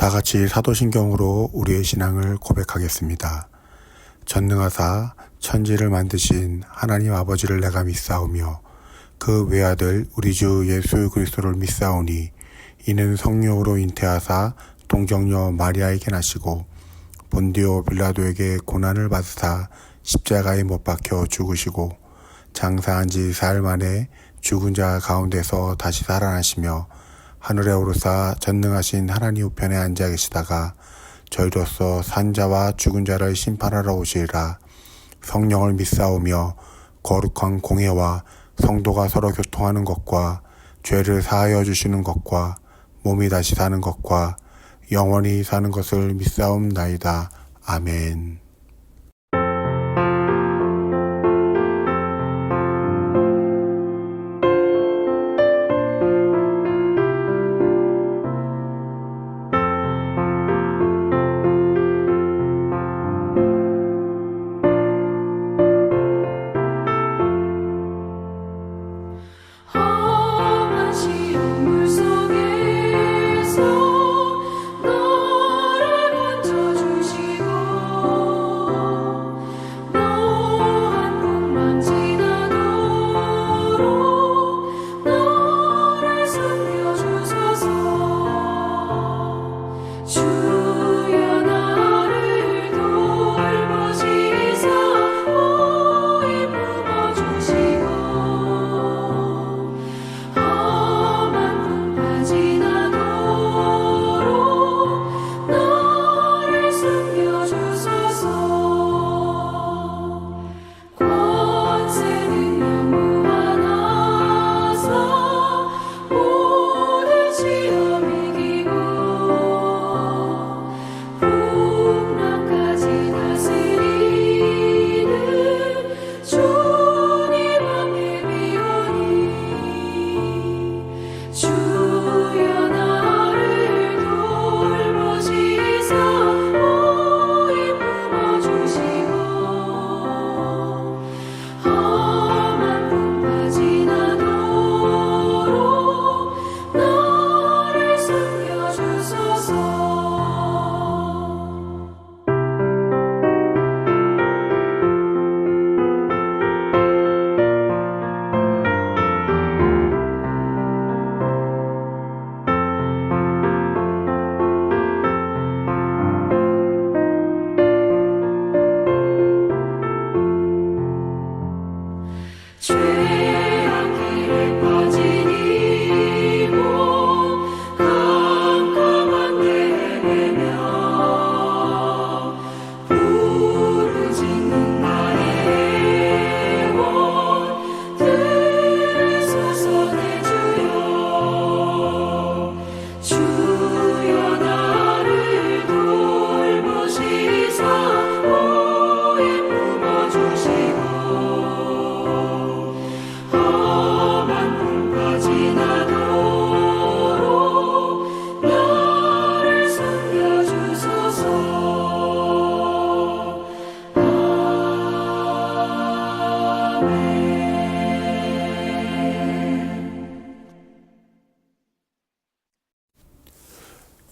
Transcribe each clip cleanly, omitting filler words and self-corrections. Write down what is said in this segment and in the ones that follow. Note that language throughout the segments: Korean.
다 같이 사도신경으로 우리의 신앙을 고백하겠습니다. 전능하사 천지를 만드신 하나님 아버지를 내가 믿사오며 그 외아들 우리 주 예수 그리스도를 믿사오니 이는 성령으로 잉태하사 동정녀 마리아에게 나시고 본디오 빌라도에게 고난을 받으사 십자가에 못 박혀 죽으시고 장사한 지 사흘 만에 죽은 자 가운데서 다시 살아나시며 하늘에 오르사 전능하신 하나님 우편에 앉아 계시다가 저희로서 산자와 죽은 자를 심판하러 오시리라. 성령을 믿사오며 거룩한 공회와 성도가 서로 교통하는 것과 죄를 사하여 주시는 것과 몸이 다시 사는 것과 영원히 사는 것을 믿사옵나이다. 아멘.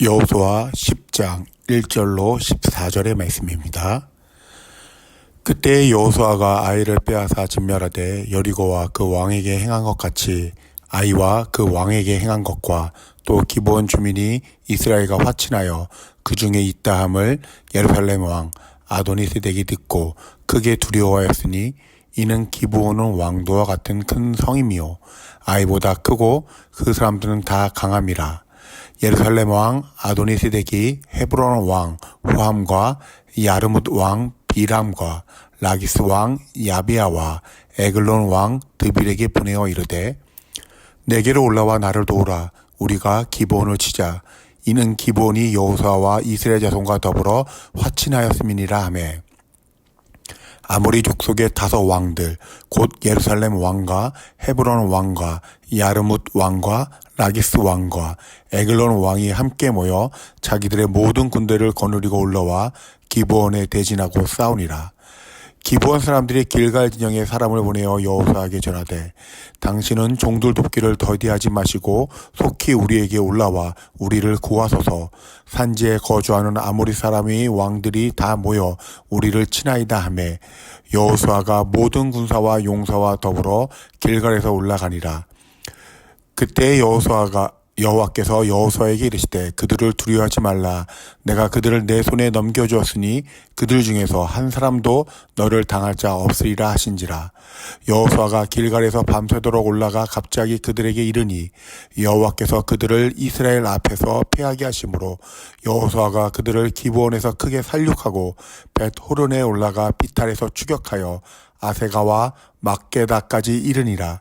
여호수아 10장 1절로 14절의 말씀입니다. 그때 여호수아가 아이를 빼앗아 진멸하되 여리고와 그 왕에게 행한 것 같이 아이와 그 왕에게 행한 것과 또 기브온 주민이 이스라엘과 화친하여 그 중에 있다함을 예루살렘 왕 아도니세덱이 듣고 크게 두려워하였으니 이는 기브온은 왕도와 같은 큰 성임이요 아이보다 크고 그 사람들은 다 강함이라. 예루살렘 왕 아도니세덱이 헤브론 왕 후함과 야르뭇 왕 비람과 라기스 왕 야비아와 에글론 왕 드빌에게 보내어 이르되 내게로 올라와 나를 도우라. 우리가 기브온을 치자. 이는 기브온이 여호수아와 이스라엘 자손과 더불어 화친하였음이니라 하매 아모리 족속의 5 왕들 곧 예루살렘 왕과 헤브론 왕과 야르뭇 왕과 라기스 왕과 에글론 왕이 함께 모여 자기들의 모든 군대를 거느리고 올라와 기브온에 대진하고 싸우니라. 기브온 사람들이 길갈 진영에 사람을 보내어 여호수아에게 전하되 당신은 종들 돕기를 더디하지 마시고 속히 우리에게 올라와 우리를 구하소서. 산지에 거주하는 아모리 사람의 왕들이 다 모여 우리를 치나이다 하매 여호수아가 모든 군사와 용사와 더불어 길갈에서 올라가니라. 그때 여호와께서 여호수아에게 이르시되 그들을 두려워하지 말라. 내가 그들을 내 손에 넘겨주었으니 그들 중에서 한 사람도 너를 당할 자 없으리라 하신지라. 여호수아가 길갈에서 밤새도록 올라가 갑자기 그들에게 이르니 여호와께서 그들을 이스라엘 앞에서 패하게 하심으로 여호수아가 그들을 기브온에서 크게 살육하고 벳호른에 올라가 비탈에서 추격하여 아세가와 막게다까지 이르니라.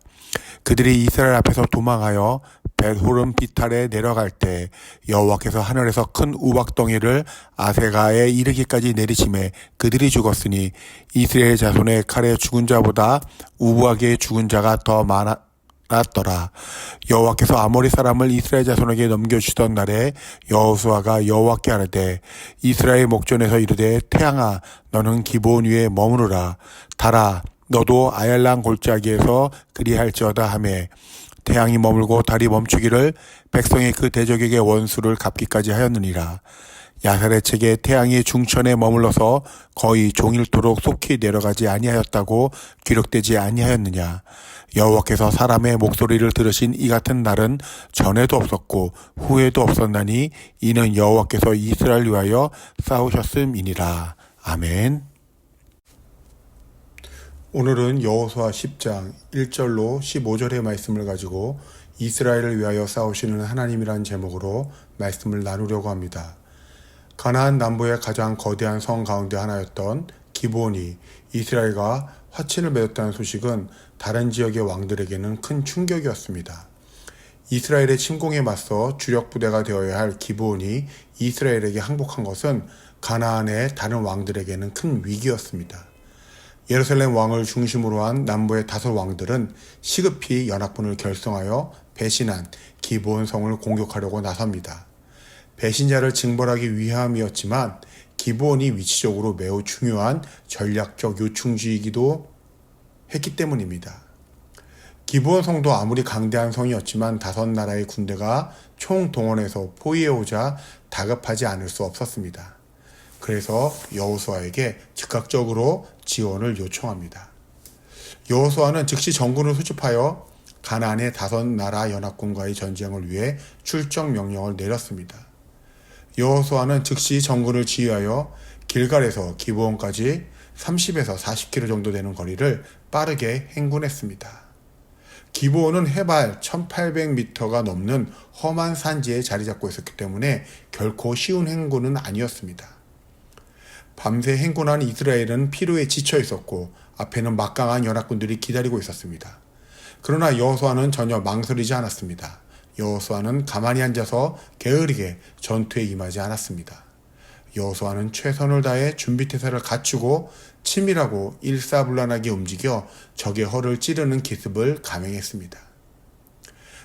그들이 이스라엘 앞에서 도망하여 벳호른 비탈에 내려갈 때 여호와께서 하늘에서 큰 우박덩이를 아세가에 이르기까지 내리심에 그들이 죽었으니 이스라엘 자손의 칼에 죽은 자보다 우박에 죽은 자가 더 많았더라. 여호와께서 아모리 사람을 이스라엘 자손에게 넘겨주시던 날에 여호수아가 여호와께 아뢰되 이스라엘 목전에서 이르되 태양아 너는 기브온 위에 머무르라. 달아 너도 아얄랑 골짜기에서 그리할지어다 하매 태양이 머물고 달이 멈추기를 백성이 그 대적에게 원수를 갚기까지 하였느니라. 야살의 책에 태양이 중천에 머물러서 거의 종일토록 속히 내려가지 아니하였다고 기록되지 아니하였느냐. 여호와께서 사람의 목소리를 들으신 이 같은 날은 전에도 없었고 후에도 없었나니 이는 여호와께서 이스라엘 위하여 싸우셨음이니라. 아멘. 오늘은 여호수아 10장 1절로 15절의 말씀을 가지고 이스라엘을 위하여 싸우시는 하나님이란 제목으로 말씀을 나누려고 합니다. 가나안 남부의 가장 거대한 성 가운데 하나였던 기브온이 이스라엘과 화친을 맺었다는 소식은 다른 지역의 왕들에게는 큰 충격이었습니다. 이스라엘의 침공에 맞서 주력 부대가 되어야 할 기브온이 이스라엘에게 항복한 것은 가나안의 다른 왕들에게는 큰 위기였습니다. 예루살렘 왕을 중심으로 한 남부의 5 왕들은 시급히 연합군을 결성하여 배신한 기브온 성을 공격하려고 나섭니다. 배신자를 징벌하기 위함이었지만 기브온이 위치적으로 매우 중요한 전략적 요충지이기도 했기 때문입니다. 기브온 성도 아무리 강대한 성이었지만 5 나라의 군대가 총동원해서 포위해오자 다급하지 않을 수 없었습니다. 그래서 여호수아에게 즉각적으로 지원을 요청합니다. 여호수아는 즉시 전군을 수집하여 가나안의 5 나라 연합군과의 전쟁을 위해 출정 명령을 내렸습니다. 여호수아는 즉시 전군을 지휘하여 길갈에서 기브온까지 30에서 40km 정도 되는 거리를 빠르게 행군했습니다. 기브온은 해발 1800m가 넘는 험한 산지에 자리 잡고 있었기 때문에 결코 쉬운 행군은 아니었습니다. 밤새 행군한 이스라엘은 피로에 지쳐 있었고 앞에는 막강한 연합군들이 기다리고 있었습니다. 그러나 여호수아는 전혀 망설이지 않았습니다. 여호수아는 가만히 앉아서 게으르게 전투에 임하지 않았습니다. 여호수아는 최선을 다해 준비태세를 갖추고 치밀하고 일사불란하게 움직여 적의 허를 찌르는 기습을 감행했습니다.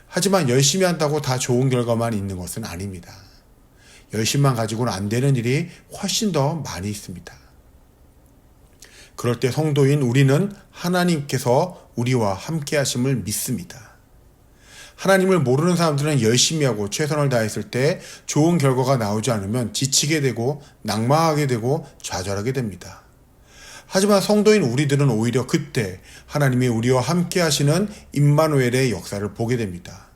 하지만 열심히 한다고 다 좋은 결과만 있는 것은 아닙니다. 열심만 가지고는 안 되는 일이 훨씬 더 많이 있습니다. 그럴 때 성도인 우리는 하나님께서 우리와 함께 하심을 믿습니다. 하나님을 모르는 사람들은 열심히 하고 최선을 다했을 때 좋은 결과가 나오지 않으면 지치게 되고 낙망하게 되고 좌절하게 됩니다. 하지만 성도인 우리들은 오히려 그때 하나님이 우리와 함께 하시는 임마누엘의 역사를 보게 됩니다.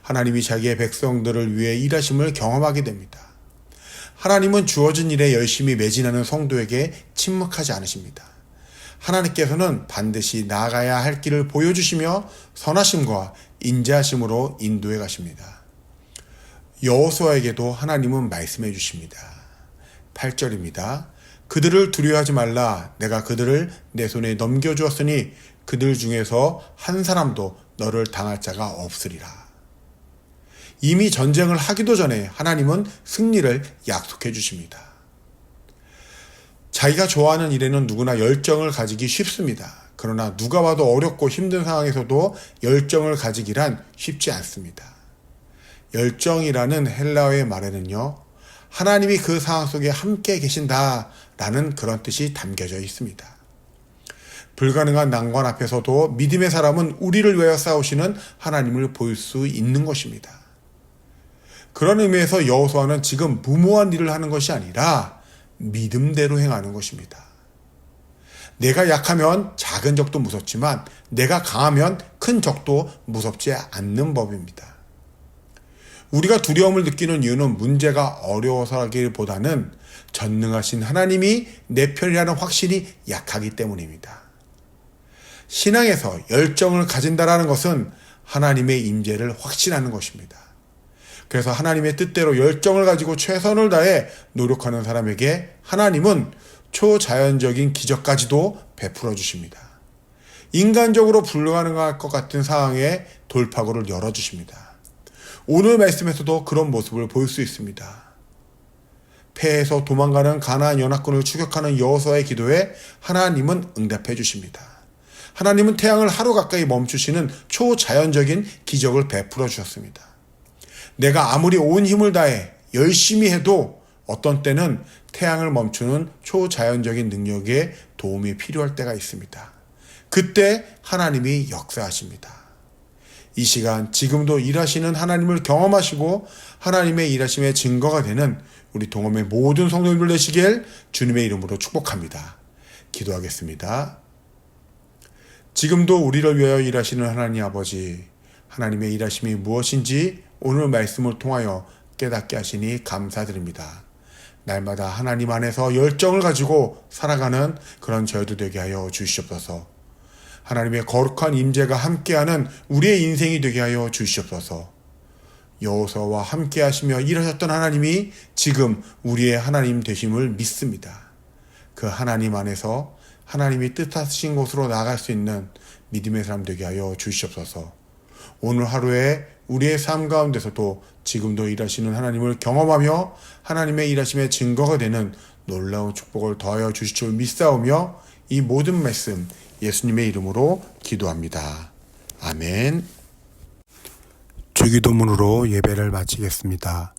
하나님이 자기의 백성들을 위해 일하심을 경험하게 됩니다. 하나님은 주어진 일에 열심히 매진하는 성도에게 침묵하지 않으십니다. 하나님께서는 반드시 나아가야 할 길을 보여주시며 선하심과 인자하심으로 인도해 가십니다. 여호수아에게도 하나님은 말씀해 주십니다. 8절입니다. 그들을 두려워하지 말라. 내가 그들을 내 손에 넘겨주었으니 그들 중에서 한 사람도 너를 당할 자가 없으리라. 이미 전쟁을 하기도 전에 하나님은 승리를 약속해 주십니다. 자기가 좋아하는 일에는 누구나 열정을 가지기 쉽습니다. 그러나 누가 봐도 어렵고 힘든 상황에서도 열정을 가지기란 쉽지 않습니다. 열정이라는 헬라어의 말에는요, 하나님이 그 상황 속에 함께 계신다라는 그런 뜻이 담겨져 있습니다. 불가능한 난관 앞에서도 믿음의 사람은 우리를 위하여 싸우시는 하나님을 볼 수 있는 것입니다. 그런 의미에서 여호수아는 지금 무모한 일을 하는 것이 아니라 믿음대로 행하는 것입니다. 내가 약하면 작은 적도 무섭지만 내가 강하면 큰 적도 무섭지 않는 법입니다. 우리가 두려움을 느끼는 이유는 문제가 어려워서라기보다는 전능하신 하나님이 내 편이라는 확신이 약하기 때문입니다. 신앙에서 열정을 가진다라는 것은 하나님의 임재를 확신하는 것입니다. 그래서 하나님의 뜻대로 열정을 가지고 최선을 다해 노력하는 사람에게 하나님은 초자연적인 기적까지도 베풀어 주십니다. 인간적으로 불가능할 것 같은 상황에 돌파구를 열어주십니다. 오늘 말씀에서도 그런 모습을 볼 수 있습니다. 패해서 도망가는 가나안 연합군을 추격하는 여호수아의 기도에 하나님은 응답해 주십니다. 하나님은 태양을 하루 가까이 멈추시는 초자연적인 기적을 베풀어 주셨습니다. 내가 아무리 온 힘을 다해 열심히 해도 어떤 때는 태양을 멈추는 초자연적인 능력에 도움이 필요할 때가 있습니다. 그때 하나님이 역사하십니다. 이 시간 지금도 일하시는 하나님을 경험하시고 하나님의 일하심의 증거가 되는 우리 동험의 모든 성도님들 되시길 주님의 이름으로 축복합니다. 기도하겠습니다. 지금도 우리를 위하여 일하시는 하나님 아버지, 하나님의 일하심이 무엇인지 오늘 말씀을 통하여 깨닫게 하시니 감사드립니다. 날마다 하나님 안에서 열정을 가지고 살아가는 그런 저희도 되게 하여 주시옵소서. 하나님의 거룩한 임재가 함께하는 우리의 인생이 되게 하여 주시옵소서. 여호수아와 함께 하시며 일하셨던 하나님이 지금 우리의 하나님 되심을 믿습니다. 그 하나님 안에서 하나님이 뜻하신 곳으로 나아갈 수 있는 믿음의 사람 되게 하여 주시옵소서. 오늘 하루에 우리의 삶 가운데서도 지금도 일하시는 하나님을 경험하며 하나님의 일하심의 증거가 되는 놀라운 축복을 더하여 주실 줄 믿사오며 이 모든 말씀 예수님의 이름으로 기도합니다. 아멘. 주기도문으로 예배를 마치겠습니다.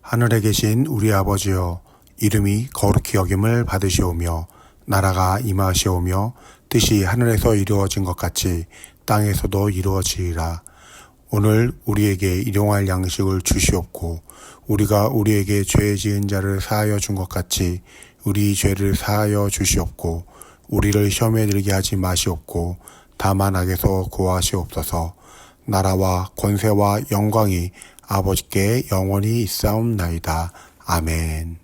하늘에 계신 우리 아버지여, 이름이 거룩히 여김을 받으시오며 나라가 임하시오며 뜻이 하늘에서 이루어진 것 같이 땅에서도 이루어지리라. 오늘 우리에게 일용할 양식을 주시옵고 우리가 우리에게 죄 지은 자를 사하여 준 것 같이 우리 죄를 사하여 주시옵고 우리를 시험에 들게 하지 마시옵고 다만 악에서 구하시옵소서. 나라와 권세와 영광이 아버지께 영원히 있사옵나이다. 아멘.